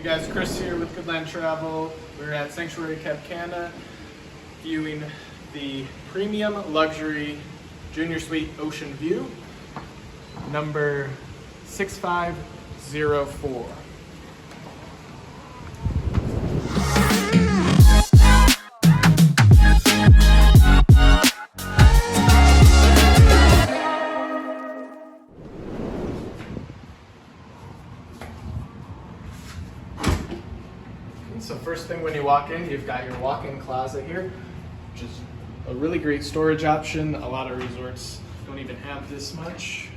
guys, Chris here with Goodland Travel. We're at Sanctuary Punta Cana viewing the premium luxury junior suite ocean view, number 6504. So first thing when you walk in, you've got your walk-in closet here, which is a really great storage option. A lot of resorts don't even have this much.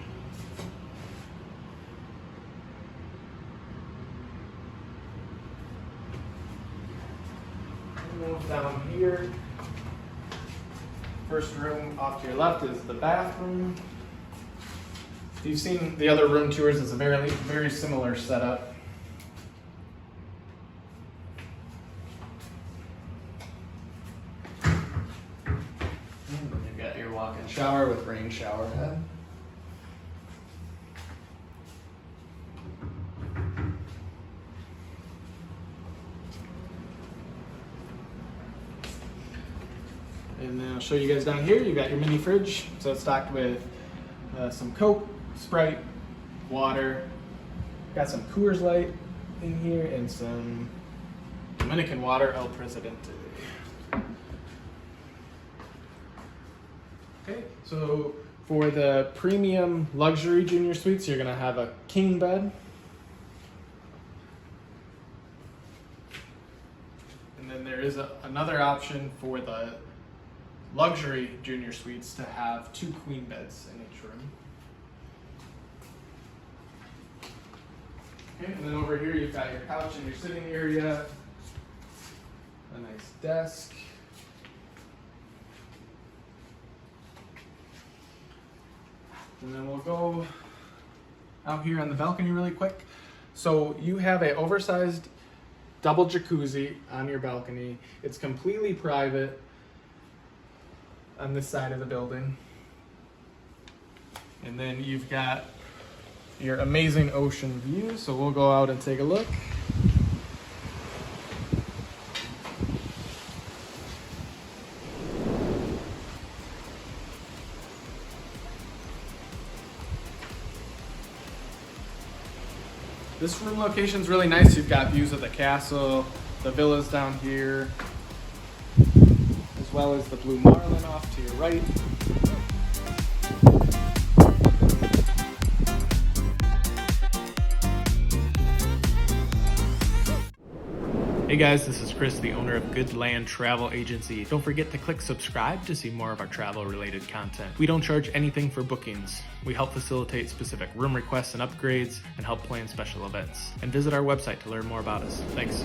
Move down here. First room off to your left is the bathroom. If you've seen the other room tours, it's a very similar setup. You've got your walk-in shower with rain shower head. And then I'll show you guys down here, you've got your mini fridge. So it's stocked with some Coke, Sprite, water. Got some Coors Light in here and some Dominican water, El Presidente. Okay, so for the premium luxury junior suites, you're gonna have a king bed. And then there is another option for the luxury junior suites to have 2 queen beds in each room. Okay, and then over here you've got your couch and your sitting area, a nice desk. And then we'll go out here on the balcony really quick. So you have an oversized double jacuzzi on your balcony. It's completely private on this side of the building. And then you've got your amazing ocean view. So we'll go out and take a look. This room location is really nice. You've got views of the castle, the villas down here, as well as the Blue Marlin off to your right. Hey guys, this is Chris, the owner of Goodland Travel Agency. Don't forget to click subscribe to see more of our travel related content. We don't charge anything for bookings. We help facilitate specific room requests and upgrades and help plan special events. And visit our website to learn more about us. Thanks.